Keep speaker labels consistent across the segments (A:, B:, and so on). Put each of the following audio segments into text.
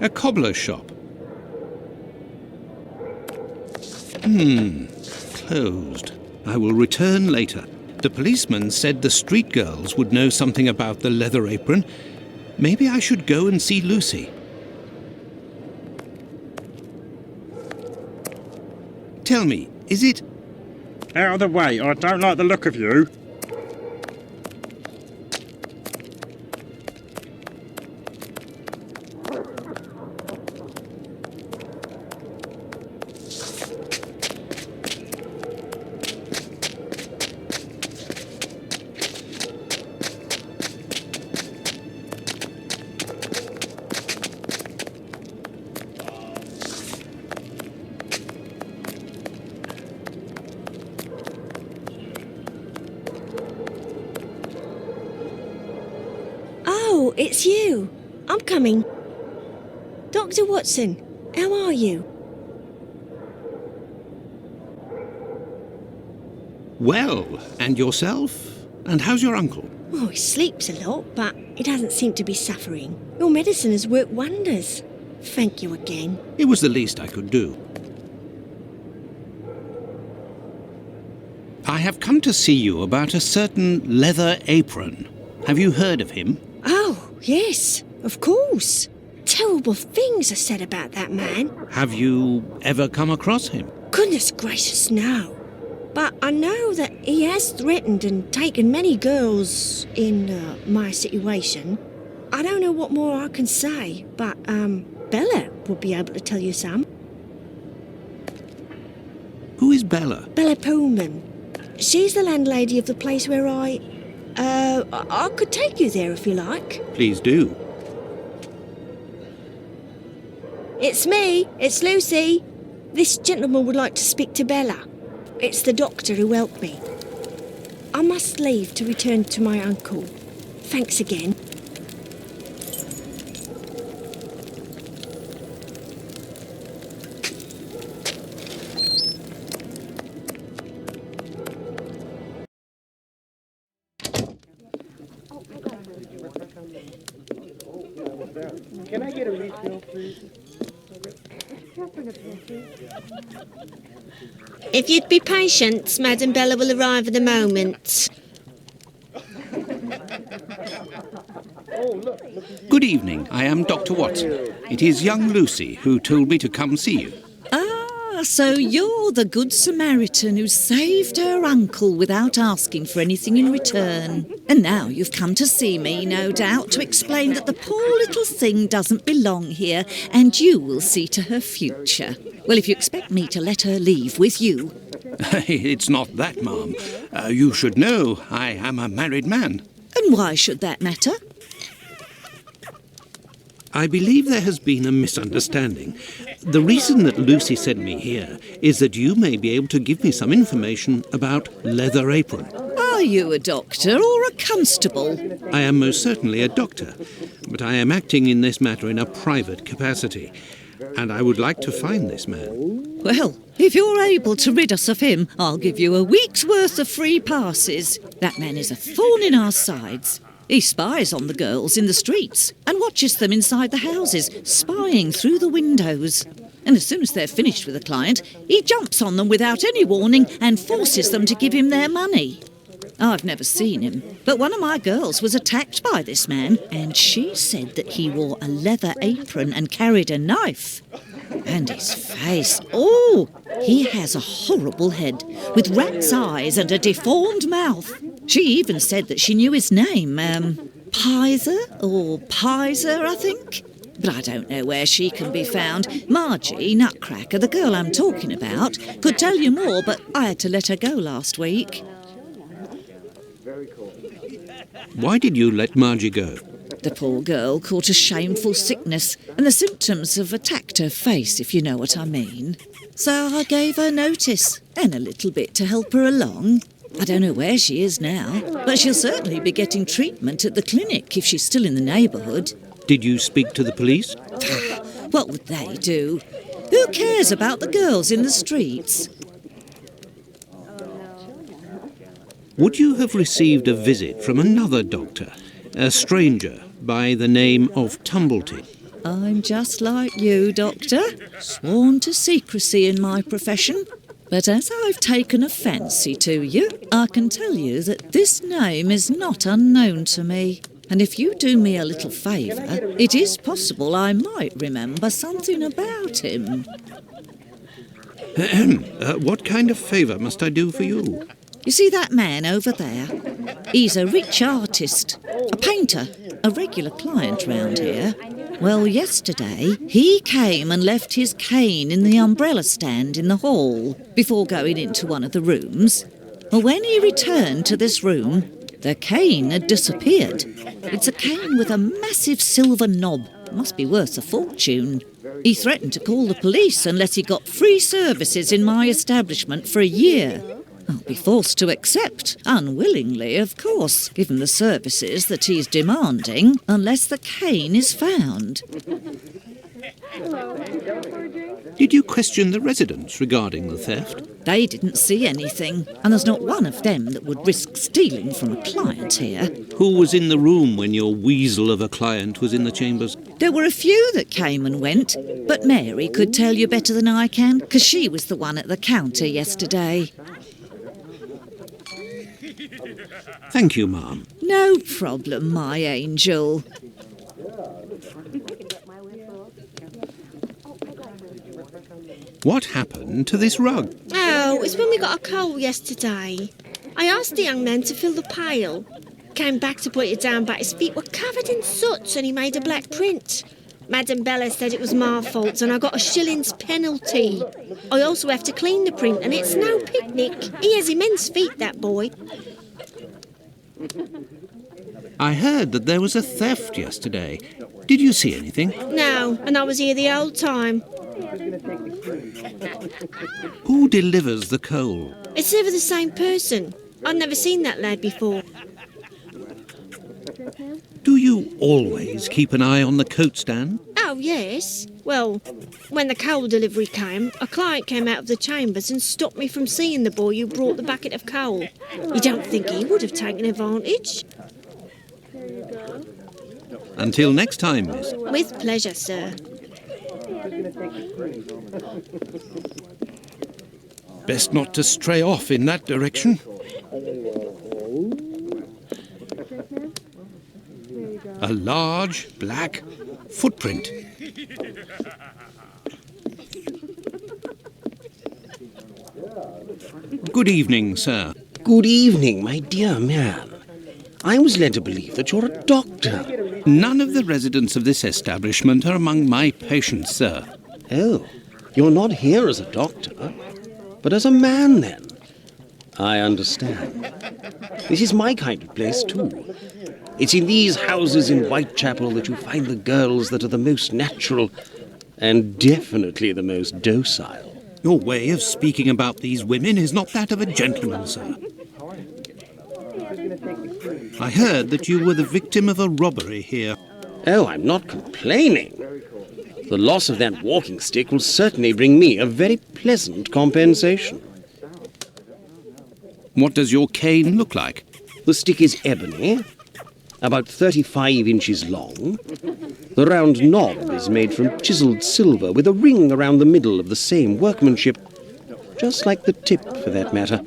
A: A cobbler's shop. Closed. I will return later. The policeman said the street girls would know something about the leather apron. Maybe I should go and see Lucy. Tell me, is it...
B: Out of the way, I don't like the look of you.
C: Oh, it's you. I'm coming. Dr. Watson, how are you?
A: Well, and yourself? And how's your uncle?
C: Oh, he sleeps a lot, but he doesn't seem to be suffering. Your medicine has worked wonders. Thank you again.
A: It was the least I could do. I have come to see you about a certain leather apron. Have you heard of him?
C: Oh, yes, of course. Terrible things are said about that man.
A: Have you ever come across him?
C: Goodness gracious, no. But I know that he has threatened and taken many girls in my situation. I don't know what more I can say, but Bella will be able to tell you some.
A: Who is Bella?
C: Bella Pullman. She's the landlady of the place where I could take you there if you like.
A: Please do.
C: It's me. It's Lucy. This gentleman would like to speak to Bella. It's the doctor who helped me. I must leave to return to my uncle. Thanks again.
B: Can I get a refill, please?
C: If you'd be patient, Madam Bella will arrive in a moment.
A: Good evening. I am Dr. Watson. It is young Lucy who told me to come see you.
D: Ah, so you're the Good Samaritan who saved her uncle without asking for anything in return. And now you've come to see me, no doubt, to explain that the poor little thing doesn't belong here and you will see to her future. Well, if you expect me to let her leave with you...
A: It's not that, ma'am. You should know I am a married man.
D: And why should that matter?
A: I believe there has been a misunderstanding. The reason that Lucy sent me here is that you may be able to give me some information about leather apron.
D: Are you a doctor or a constable?
A: I am most certainly a doctor, but I am acting in this matter in a private capacity, and I would like to find this man.
D: Well, if you're able to rid us of him, I'll give you a week's worth of free passes. That man is a thorn in our sides. He spies on the girls in the streets and watches them inside the houses, spying through the windows. And as soon as they're finished with a client, he jumps on them without any warning and forces them to give him their money. I've never seen him, but one of my girls was attacked by this man, and she said that he wore a leather apron and carried a knife. And his face, oh, he has a horrible head, with rat's eyes and a deformed mouth. She even said that she knew his name, Pizer or Pizer, I think. But I don't know where she can be found. Margie, Nutcracker, the girl I'm talking about, could tell you more, but I had to let her go last week.
A: Why did you let Margie go?
D: The poor girl caught a shameful sickness, and the symptoms have attacked her face, if you know what I mean. So I gave her notice, and a little bit to help her along. I don't know where she is now, but she'll certainly be getting treatment at the clinic if she's still in the neighbourhood.
A: Did you speak to the police?
D: What would they do? Who cares about the girls in the streets?
A: Would you have received a visit from another doctor, a stranger by the name of Tumbleton?
D: I'm just like you, Doctor, sworn to secrecy in my profession. But as I've taken a fancy to you, I can tell you that this name is not unknown to me. And if you do me a little favour, it is possible I might remember something about him.
A: What kind of favour must I do for you?
D: You see that man over there? He's a rich artist, a painter, a regular client round here. Well, yesterday he came and left his cane in the umbrella stand in the hall before going into one of the rooms. Well, when he returned to this room, the cane had disappeared. It's a cane with a massive silver knob. Must be worth a fortune. He threatened to call the police unless he got free services in my establishment for a year. I'll be forced to accept, unwillingly, of course, given the services that he's demanding, unless the cane is found.
A: Did you question the residents regarding the theft?
D: They didn't see anything, and there's not one of them that would risk stealing from a client here.
A: Who was in the room when your weasel of a client was in the chambers?
D: There were a few that came and went, but Mary could tell you better than I can, because she was the one at the counter yesterday.
A: Thank you, ma'am.
D: No problem, my angel.
A: What happened to this rug?
C: Oh, it's when we got a coal yesterday. I asked the young man to fill the pail. Came back to put it down, but his feet were covered in soot and he made a black print. Madam Bella said it was my fault and I got a shilling's penalty. I also have to clean the print and it's no picnic. He has immense feet, that boy.
A: I heard that there was a theft yesterday. Did you see anything?
C: No, and I was here the whole time.
A: Who delivers the coal?
C: It's never the same person. I've never seen that lad before.
A: Do you always keep an eye on the coat stand?
C: Oh, yes. Well, when the coal delivery came, a client came out of the chambers and stopped me from seeing the boy who brought the bucket of coal. You don't think he would have taken advantage?
A: Until next time, miss.
C: With pleasure, sir.
A: Best not to stray off in that direction. A large black footprint. Good evening, sir.
E: Good evening, my dear man. I was led to believe that you're a doctor.
A: None of the residents of this establishment are among my patients, sir.
E: Oh, you're not here as a doctor, but as a man, then. I understand. This is my kind of place, too. It's in these houses in Whitechapel that you find the girls that are the most natural and definitely the most docile.
A: Your way of speaking about these women is not that of a gentleman, sir. I heard that you were the victim of a robbery here.
E: Oh, I'm not complaining. The loss of that walking stick will certainly bring me a very pleasant compensation.
A: What does your cane look like?
E: The stick is ebony, about 35 inches long. The round knob is made from chiselled silver with a ring around the middle of the same workmanship, just like the tip, for that matter.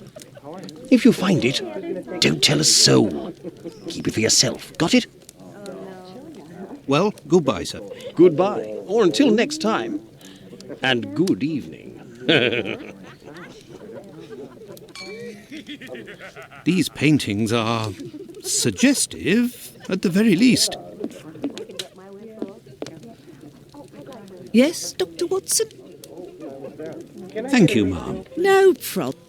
E: If you find it, don't tell a soul. Keep it for yourself. Got it?
A: Well, goodbye, sir.
E: Goodbye, or until next time. And good evening.
A: These paintings are suggestive, at the very least.
D: Yes, Dr. Watson?
A: Thank you, ma'am.
D: No problem.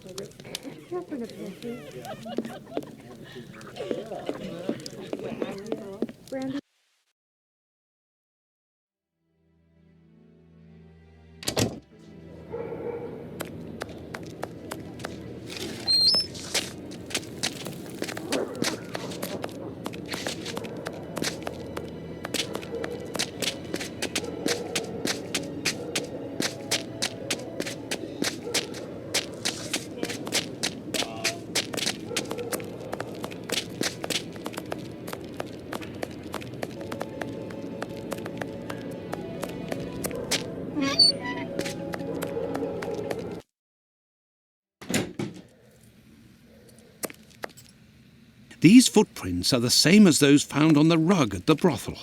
A: These footprints are the same as those found on the rug at the brothel.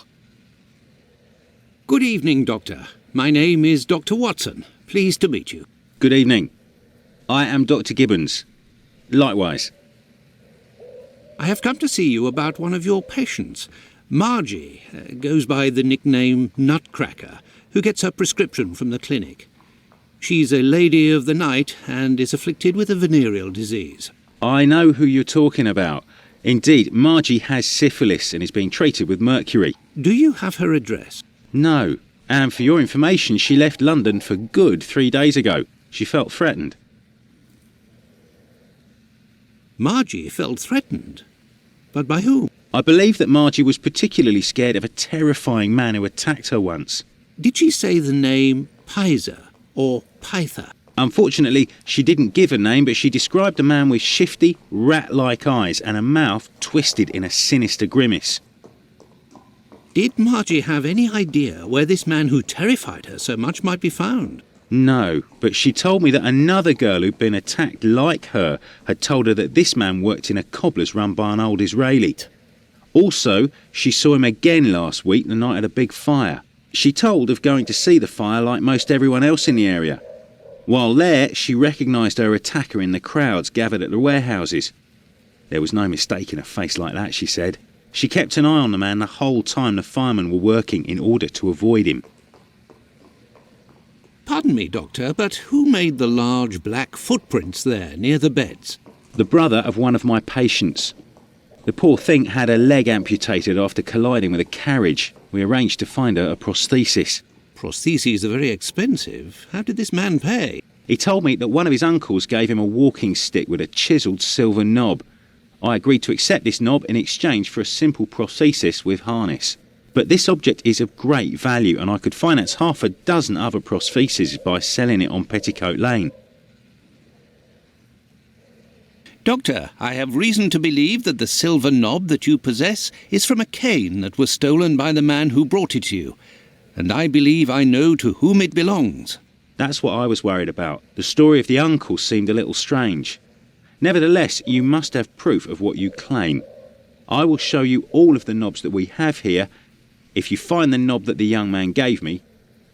A: Good evening, Doctor. My name is Dr. Watson. Pleased to meet you.
F: Good evening. I am Dr. Gibbons. Likewise.
A: I have come to see you about one of your patients. Margie goes by the nickname Nutcracker, who gets her prescription from the clinic. She's a lady of the night and is afflicted with a venereal disease.
F: I know who you're talking about. Indeed, Margie has syphilis and is being treated with mercury.
A: Do you have her address?
F: No. And for your information, she left London for good 3 days ago. She felt threatened.
A: Margie felt threatened? But by whom?
F: I believe that Margie was particularly scared of a terrifying man who attacked her once.
A: Did she say the name Pizer or Pyther?
F: Unfortunately, she didn't give a name, but she described a man with shifty, rat-like eyes and a mouth twisted in a sinister grimace.
A: Did Margie have any idea where this man who terrified her so much might be found?
F: No, but she told me that another girl who'd been attacked like her had told her that this man worked in a cobbler's run by an old Israeli. Also, she saw him again last week, the night of the big fire. She told of going to see the fire like most everyone else in the area. While there, she recognised her attacker in the crowds gathered at the warehouses. There was no mistaking a face like that, she said. She kept an eye on the man the whole time the firemen were working in order to avoid him.
A: Pardon me, Doctor, but who made the large black footprints there near the beds?
F: The brother of one of my patients. The poor thing had a leg amputated after colliding with a carriage. We arranged to find her a prosthesis.
A: Prostheses are very expensive. How did this man pay?
F: He told me that one of his uncles gave him a walking stick with a chiselled silver knob. I agreed to accept this knob in exchange for a simple prosthesis with harness. But this object is of great value, and I could finance 6 other prostheses by selling it on Petticoat Lane.
A: Doctor, I have reason to believe that the silver knob that you possess is from a cane that was stolen by the man who brought it to you, and I believe I know to whom it belongs.
F: That's what I was worried about. The story of the uncle seemed a little strange. Nevertheless, you must have proof of what you claim. I will show you all of the knobs that we have here. If you find the knob that the young man gave me,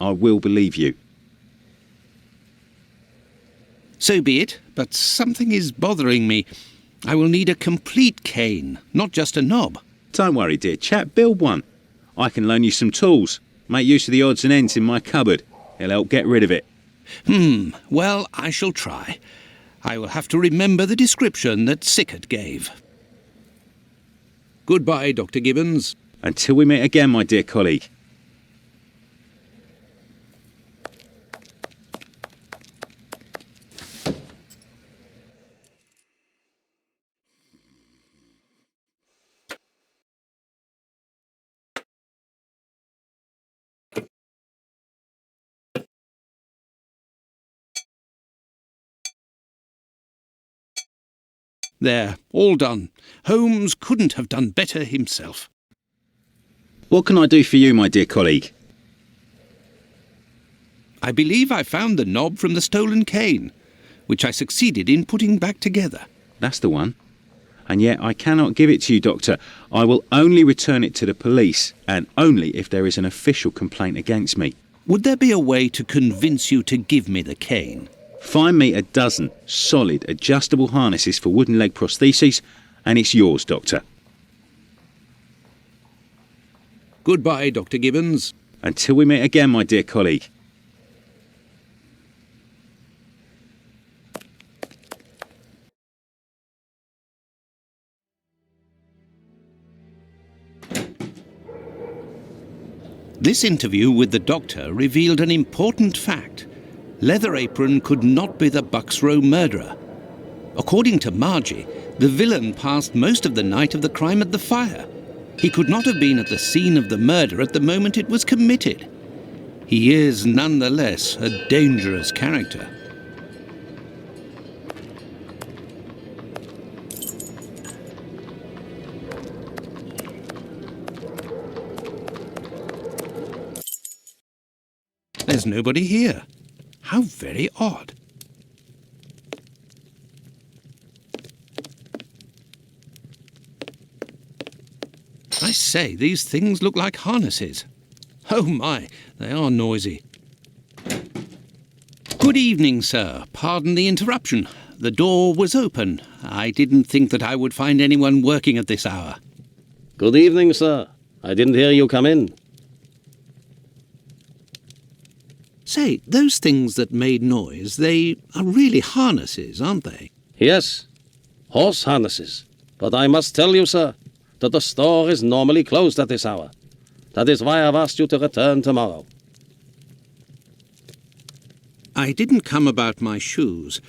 F: I will believe you.
A: So be it, but something is bothering me. I will need a complete cane, not just a knob.
F: Don't worry, dear chap, build one. I can loan you some tools. Make use of the odds and ends in my cupboard. It'll help get rid of it.
A: Well, I shall try. I will have to remember the description that Sickert gave. Goodbye, Dr. Gibbons.
F: Until we meet again, my dear colleague.
A: There, all done. Holmes couldn't have done better himself.
F: What can I do for you, my dear colleague?
A: I believe I found the knob from the stolen cane, which I succeeded in putting back together.
F: That's the one. And yet I cannot give it to you, Doctor. I will only return it to the police, and only if there is an official complaint against me.
A: Would there be a way to convince you to give me the cane?
F: Find me 12 solid adjustable harnesses for wooden leg prostheses, and it's yours, Doctor.
A: Goodbye, Dr. Gibbons.
F: Until we meet again, my dear colleague.
A: This interview with the doctor revealed an important fact. Leather Apron could not be the Bucks Row murderer. According to Margie, the villain passed most of the night of the crime at the fire. He could not have been at the scene of the murder at the moment it was committed. He is, nonetheless, a dangerous character. There's nobody here. How very odd. I say, these things look like harnesses. Oh my, they are noisy. Good evening, sir. Pardon the interruption. The door was open. I didn't think that I would find anyone working at this hour.
E: Good evening, sir. I didn't hear you come in.
A: Say, those things that made noise, they are really harnesses, aren't they?
E: Yes, horse harnesses. But I must tell you, sir, that the store is normally closed at this hour. That is why I've asked you to return tomorrow.
A: I didn't come about my shoes.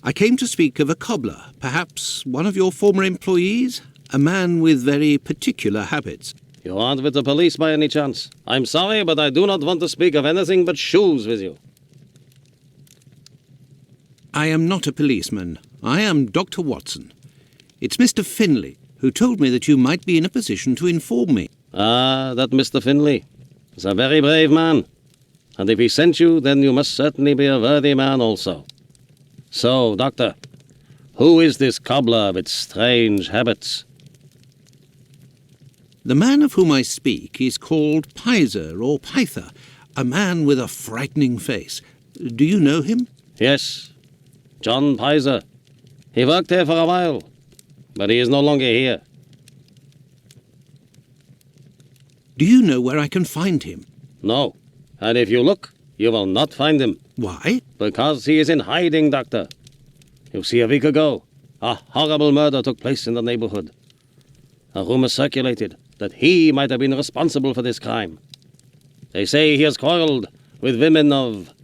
A: I came to speak of a cobbler, perhaps one of your former employees? A man with very particular habits.
E: You aren't with the police by any chance? I'm sorry, but I do not want to speak of anything but shoes with you.
A: I am not a policeman. I am Dr. Watson. It's Mr. Finlay, who told me that you might be in a position to inform me.
E: Ah, that Mr. Finlay is a very brave man. And if he sent you, then you must certainly be a worthy man also. So, Doctor, who is this cobbler with strange habits?
A: The man of whom I speak is called Pizer or Pyther, a man with a frightening face. Do you know him?
E: Yes, John Pizer. He worked here for a while, but he is no longer here.
A: Do you know where I can find him?
E: No, and if you look, you will not find him.
A: Why?
E: Because he is in hiding, Doctor. You see, a week ago, a horrible murder took place in the neighborhood. A rumor circulated that he might have been responsible for this crime. They say he has quarreled with women of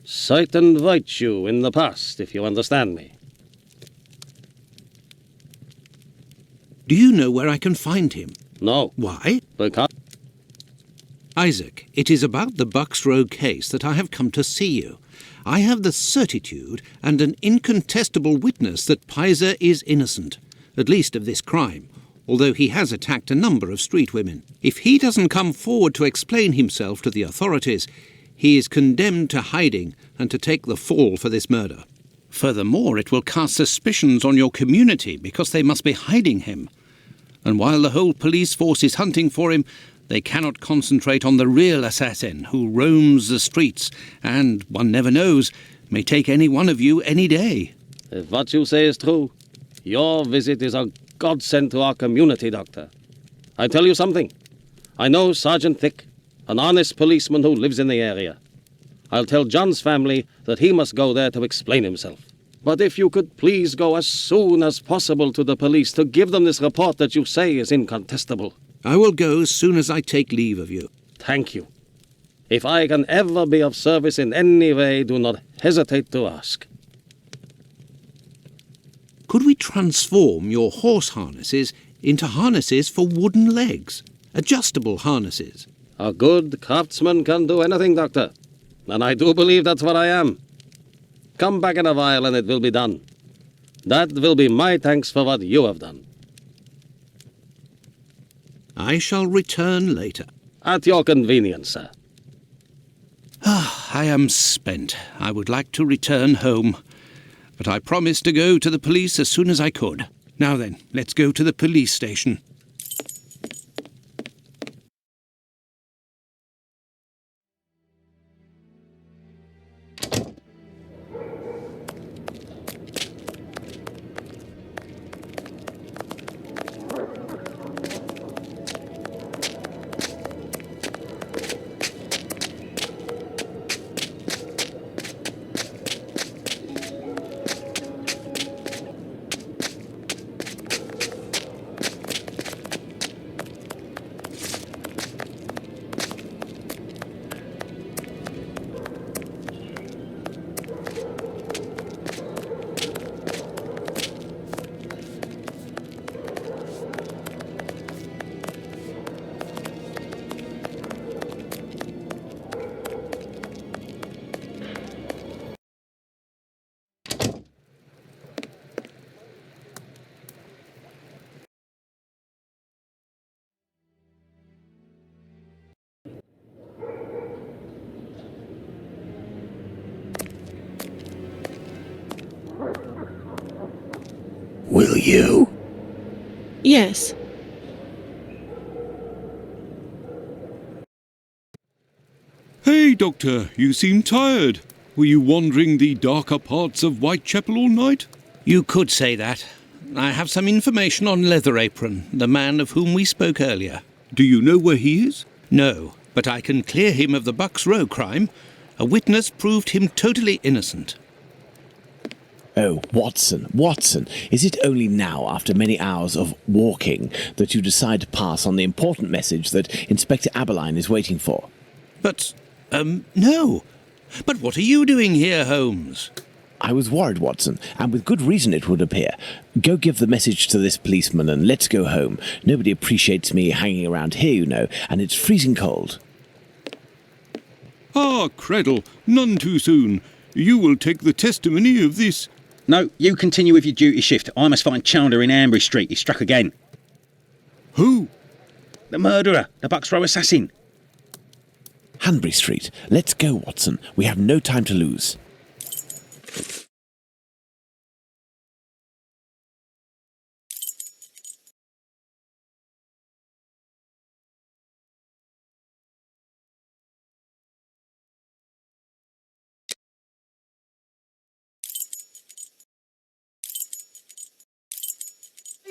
E: certain virtue in the past, if you understand me.
A: Do you know where I can find him?
E: No,
A: Why?
E: because...
A: Isaac, it is about the Bucks Row case that I have come to see you. I have the certitude and an incontestable witness that Pizer is innocent, at least of this crime, although he has attacked a number of street women. If he doesn't come forward to explain himself to the authorities, he is condemned to hiding and to take the fall for this murder. Furthermore, it will cast suspicions on your community because they must be hiding him. And while the whole police force is hunting for him, they cannot concentrate on the real assassin who roams the streets and, one never knows, may take any one of you any day.
E: If what you say is true, your visit is a godsend to our community, Doctor. I tell you something. I know Sergeant Thick, an honest policeman who lives in the area. I'll tell John's family that he must go there to explain himself. But if you could please go as soon as possible to the police to give them this report that you say is incontestable.
A: I will go as soon as I take leave of you.
E: Thank you. If I can ever be of service in any way, do not hesitate to ask.
A: Could we transform your horse harnesses into harnesses for wooden legs? Adjustable harnesses?
E: A good craftsman can do anything, Doctor. And I do believe that's what I am. Come back in a while and it will be done. That will be my thanks for what you have done.
A: I shall return later.
E: At your convenience, sir.
A: I am spent. I would like to return home, but I promised to go to the police as soon as I could. Now then, let's go to the police station. Will you?
C: Yes.
G: Doctor, you seem tired. Were you wandering the darker parts of Whitechapel all night?
A: You could say that. I have some information on Leather Apron, the man of whom we spoke earlier.
G: Do you know where he is?
A: No, but I can clear him of the Bucks Row crime. A witness proved him totally innocent.
H: Oh, Watson, is it only now, after many hours of walking, that you decide to pass on the important message that Inspector Aberline is waiting for?
A: But, no. But what are you doing here, Holmes?
H: I was worried, Watson, and with good reason it would appear. Go give the message to this policeman and let's go home. Nobody appreciates me hanging around here, you know, and it's freezing cold.
G: Ah, Creddle, none too soon. You will take the testimony of this.
F: No, you continue with your duty shift. I must find Chandler in Ambury Street. He's struck again.
G: Who?
F: The murderer, the Bucks Row assassin.
H: Hanbury Street. Let's go, Watson. We have no time to lose.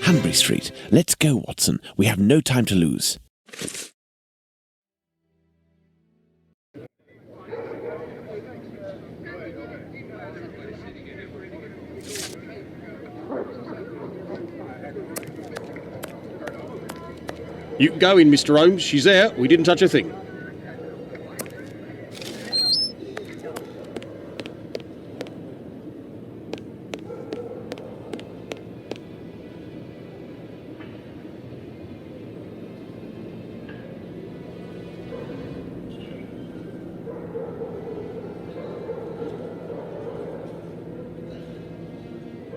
H: Hanbury Street. Let's go, Watson. We have no time to lose.
E: You can go in, Mr. Holmes. She's there. We didn't touch a thing.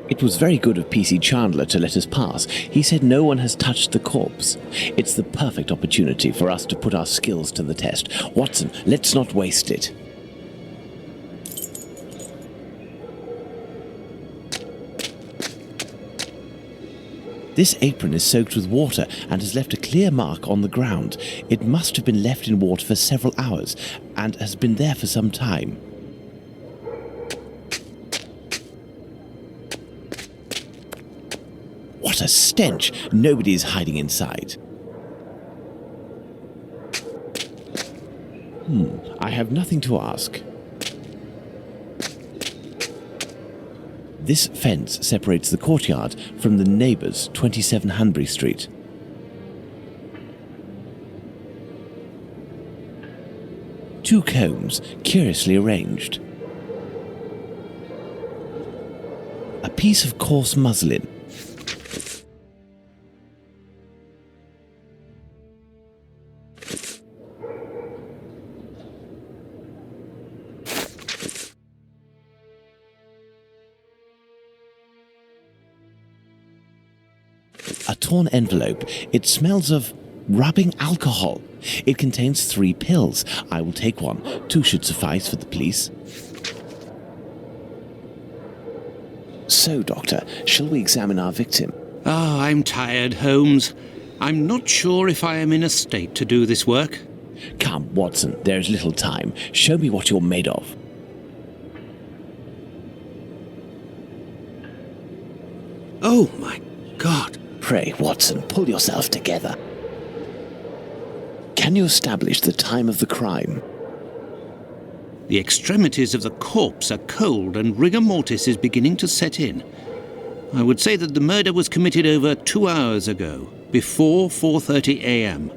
H: It was very good of PC Chandler to let us pass. He said no one has touched the corpse. It's the perfect opportunity for us to put our skills to the test. Watson, let's not waste it. This apron is soaked with water and has left a clear mark on the ground. It must have been left in water for several hours and has been there for some time. What a stench! Nobody is hiding inside. I have nothing to ask. This fence separates the courtyard from the neighbours, 27 Hanbury Street. Two combs, curiously arranged. A piece of coarse muslin. A torn envelope. It smells of rubbing alcohol. It contains 3 pills. I will take one. 2 should suffice for the police. So, Doctor, shall we examine our victim?
A: Ah, I'm tired, Holmes. I'm not sure if I am in a state to do this work.
H: Come, Watson, there is little time. Show me what you're made of.
A: Oh, my God.
H: Pray, Watson, pull yourself together. Can you establish the time of the crime?
A: The extremities of the corpse are cold and rigor mortis is beginning to set in. I would say that the murder was committed over 2 hours ago, before 4:30 a.m.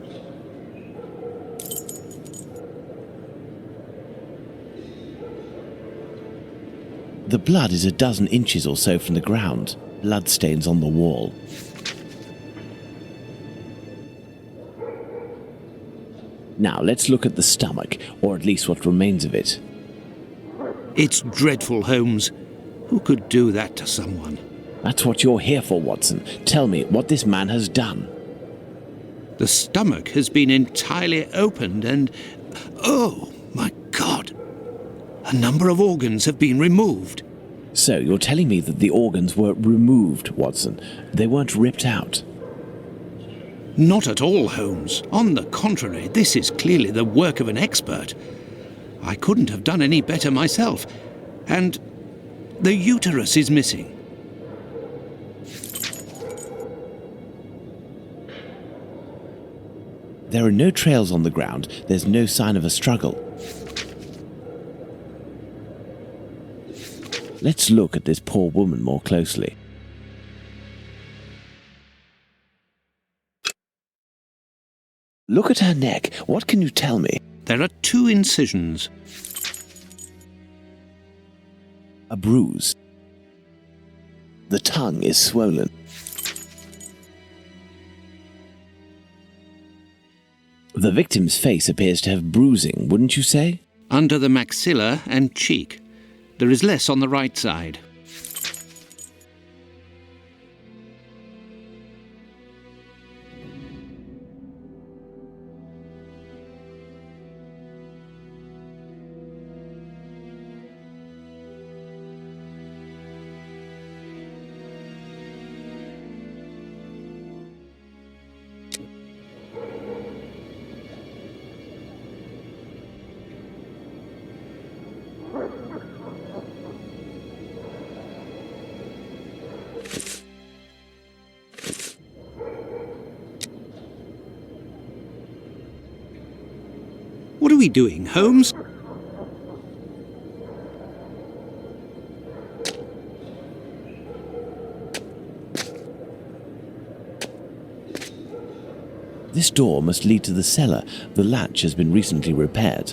H: The blood is a dozen inches or so from the ground. Bloodstains on the wall. Now, let's look at the stomach, or at least what remains of it.
A: It's dreadful, Holmes. Who could do that to someone?
H: That's what you're here for, Watson. Tell me what this man has done.
A: The stomach has been entirely opened and... oh, my God! A number of organs have been removed.
H: So, you're telling me that the organs were removed, Watson. They weren't ripped out.
A: Not at all, Holmes. On the contrary, this is clearly the work of an expert. I couldn't have done any better myself. And the uterus is missing.
H: There are no trails on the ground. There's no sign of a struggle. Let's look at this poor woman more closely. Look at her neck. What can you tell me?
A: There are 2 incisions.
H: A bruise. The tongue is swollen. The victim's face appears to have bruising, wouldn't you say?
A: Under the maxilla and cheek. There is less on the right side. What are we doing, Holmes?
H: This door must lead to the cellar. The latch has been recently repaired.